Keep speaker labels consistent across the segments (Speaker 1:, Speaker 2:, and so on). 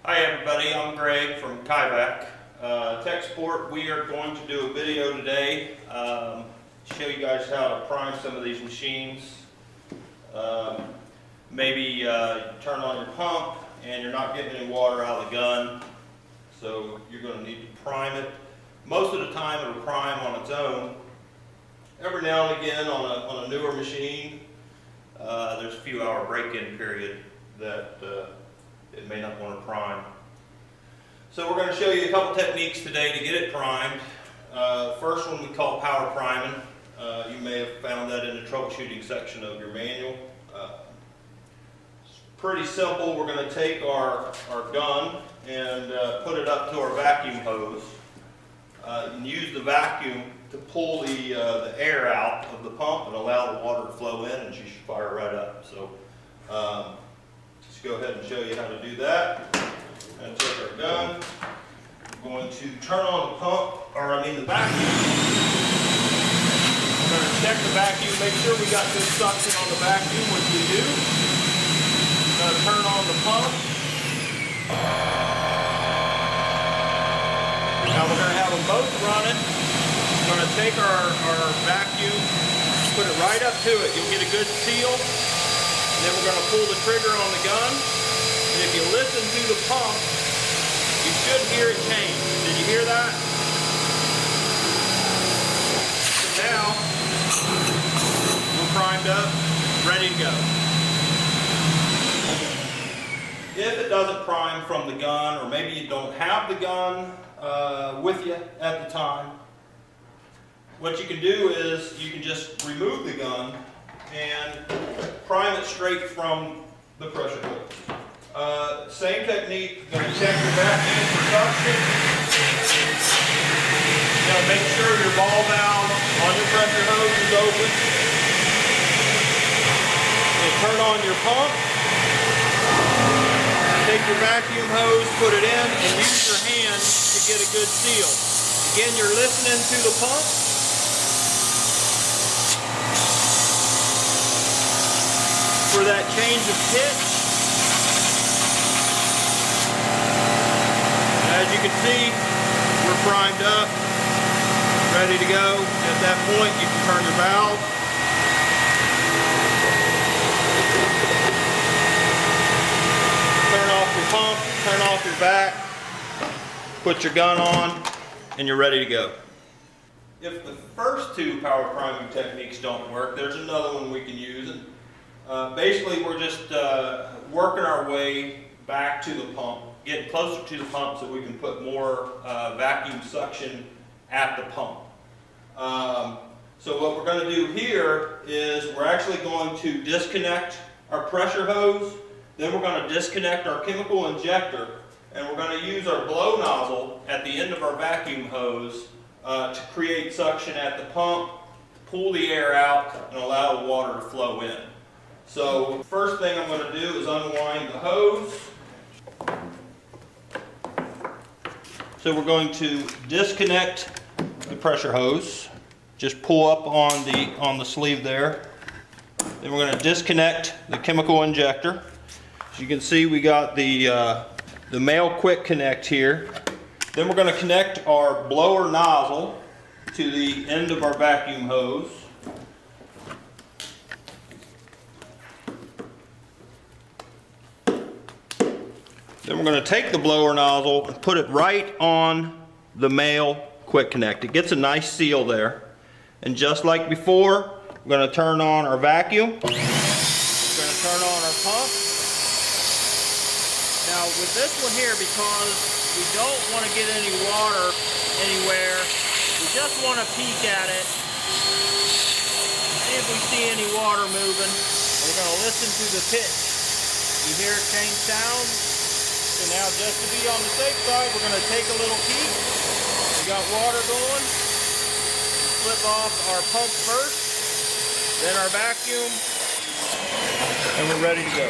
Speaker 1: Hi everybody, I'm Greg from Kaivac. Tech Support. We are going to do a video today, show you guys how to prime some of these machines. Maybe turn on your pump and you're not getting any water out of the gun, so you're going to need to prime it. Most of the time it'll prime on its own. Every now and again on a newer machine, there's a few hour break-in period that it may not want to prime. So we're going to show you a couple techniques today to get it primed. First one we call power priming. You may have found that in the troubleshooting section of your manual. It's pretty simple. We're going to take our gun and put it up to our vacuum hose and use the vacuum to pull the air out of the pump and allow the water to flow in, and she should fire right up. So let's go ahead and show you how to do that. We're going to take our gun. We're going to turn on the pump, the vacuum. We're going to check the vacuum, make sure we got good suction on the vacuum, which we do. We're going to turn on the pump. Now we're going to have them both running. We're going to take our vacuum, put it right up to it. You'll get a good seal. And then we're going to pull the trigger on the gun. And if you listen to the pump, you should hear it change. Did you hear that? So now, we're primed up, ready to go. If it doesn't prime from the gun, or maybe you don't have the gun with you at the time, what you can do is you can just remove the gun and prime it straight from the pressure hose. Same technique, going to check your vacuum for suction. Now make sure your ball valve on your pressure hose is open. And turn on your pump. Take your vacuum hose, put it in, and use your hand to get a good seal. Again, you're listening to the pump. For that change of pitch. As you can see, we're primed up, ready to go. At that point, you can turn your valve. Turn off your pump, turn off your vac, put your gun on, and you're ready to go. If the first two power priming techniques don't work, there's another one we can use. Basically, we're just working our way back to the pump, getting closer to the pump so we can put more vacuum suction at the pump. So what we're going to do here is we're actually going to disconnect our pressure hose, then we're going to disconnect our chemical injector, and we're going to use our blow nozzle at the end of our vacuum hose to create suction at the pump, pull the air out, and allow the water to flow in. So first thing I'm going to do is unwind the hose. So we're going to disconnect the pressure hose. Just pull up on the sleeve there. Then we're going to disconnect the chemical injector. As you can see, we got the male quick connect here. Then we're going to connect our blower nozzle to the end of our vacuum hose. Then we're going to take the blower nozzle and put it right on the male quick connect. It gets a nice seal there. And just like before, we're going to turn on our vacuum. We're going to turn on our pump. Now with this one here, because we don't want to get any water anywhere, we just want to peek at it, see if we see any water moving. We're going to listen to the pitch. You hear it change sound? So now, just to be on the safe side, we're going to take a little peek. We got water going. Flip off our pump first, then our vacuum, and we're ready to go.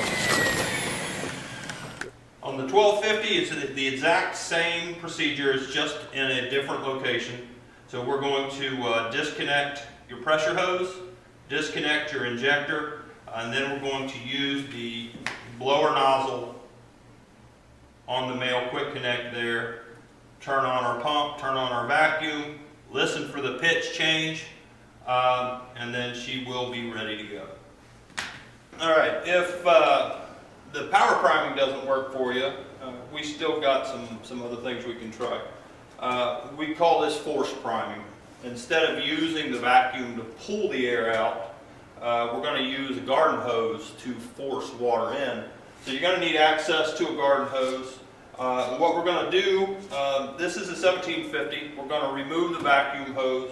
Speaker 1: On the 1250, it's the exact same procedure, it's just in a different location. So we're going to disconnect your pressure hose, disconnect your injector, and then we're going to use the blower nozzle on the male quick connect there, turn on our pump, turn on our vacuum, listen for the pitch change, and then she will be ready to go. All right, if the power priming doesn't work for you, we still got some other things we can try. We call this force priming. Instead of using the vacuum to pull the air out, we're going to use a garden hose to force water in. So you're going to need access to a garden hose. What we're going to do, this is a 1750. We're going to remove the vacuum hose.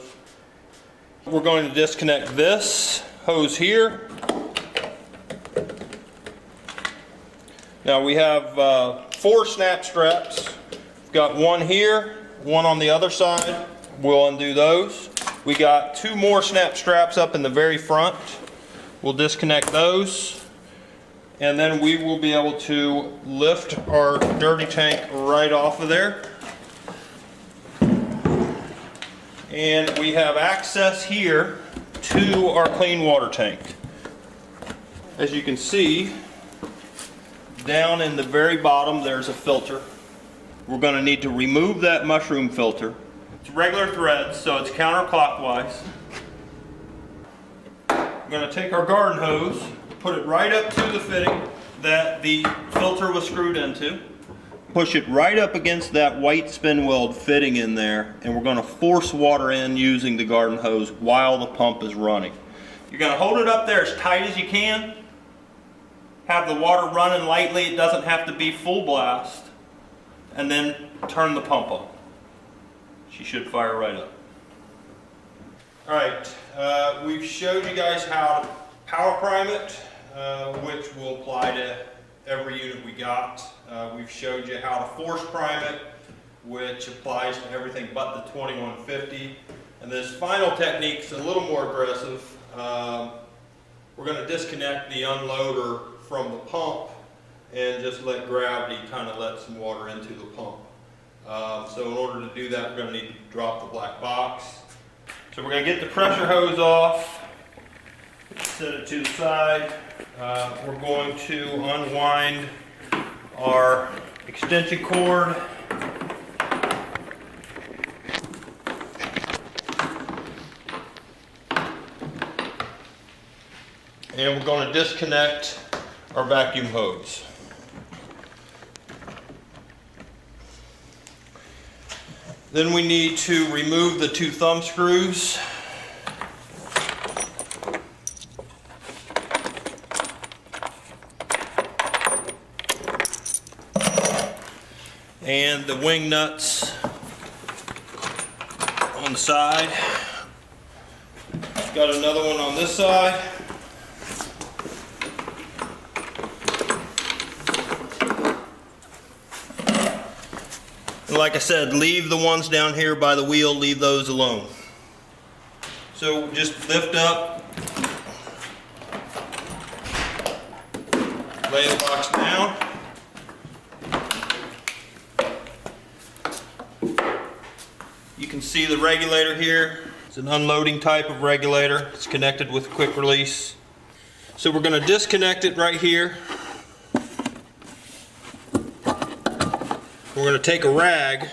Speaker 1: We're going to disconnect this hose here. Now we have 4 snap straps. We've got one here, one on the other side. We'll undo those. We got 2 more snap straps up in the very front. We'll disconnect those. And then we will be able to lift our dirty tank right off of there. And we have access here to our clean water tank. As you can see, down in the very bottom there's a filter. We're going to need to remove that mushroom filter. It's regular threads, so it's counterclockwise. We're going to take our garden hose, put it right up to the fitting that the filter was screwed into, push it right up against that white spin weld fitting in there, and we're going to force water in using the garden hose while the pump is running. You're going to hold it up there as tight as you can. Have the water running lightly, it doesn't have to be full blast, and then turn the pump on. She should fire right up. Alright, we've showed you guys how to power prime it, which will apply to every unit we got. We've showed you how to force prime it, which applies to everything but the 2150. And this final technique is a little more aggressive. We're going to disconnect the unloader from the pump and just let gravity kind of let some water into the pump. So in order to do that, we're going to need to drop the black box. So we're going to get the pressure hose off, set it to the side. We're going to unwind our extension cord. And we're going to disconnect our vacuum hose. Then we need to remove the 2 thumb screws. And the wing nuts on the side. Got another one on this side. Like I said, leave the ones down here by the wheel, leave those alone. So just lift up, lay the box down. You can see the regulator here. It's an unloading type of regulator. It's connected with quick release. So we're going to disconnect it right here. We're going to take a rag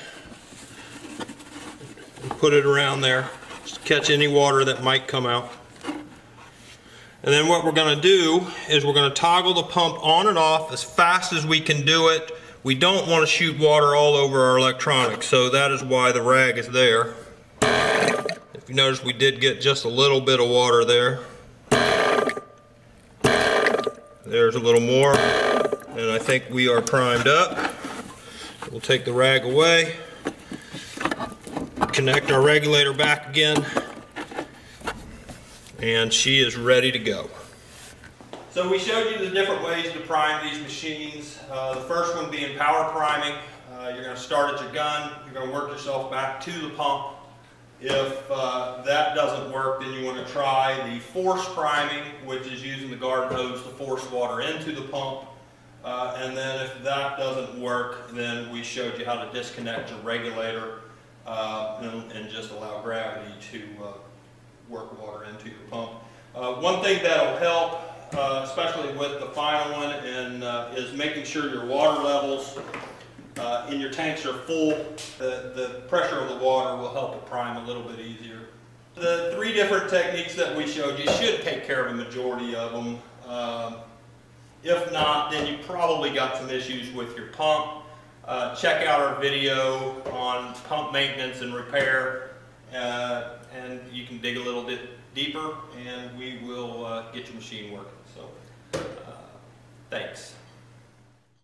Speaker 1: and put it around there just to catch any water that might come out. And then what we're going to do is we're going to toggle the pump on and off as fast as we can do it. We don't want to shoot water all over our electronics, so that is why the rag is there. If you notice, we did get just a little bit of water there. There's a little more, and I think we are primed up. We'll take the rag away, connect our regulator back again, and she is ready to go. So we showed you the different ways to prime these machines. The first one being power priming. You're going to start at your gun, you're going to work yourself back to the pump. If that doesn't work, then you want to try the force priming, which is using the garden hose to force water into the pump. And then if that doesn't work, then we showed you how to disconnect your regulator and just allow gravity to work water into your pump. One thing that'll help, especially with the final one, is making sure your water levels and your tanks are full, the pressure of the water will help it prime a little bit easier. The 3 different techniques that we showed you should take care of a majority of them. If not, then you probably got some issues with your pump. Check out our video on pump maintenance and repair, and you can dig a little bit deeper and we will get your machine working. So, thanks.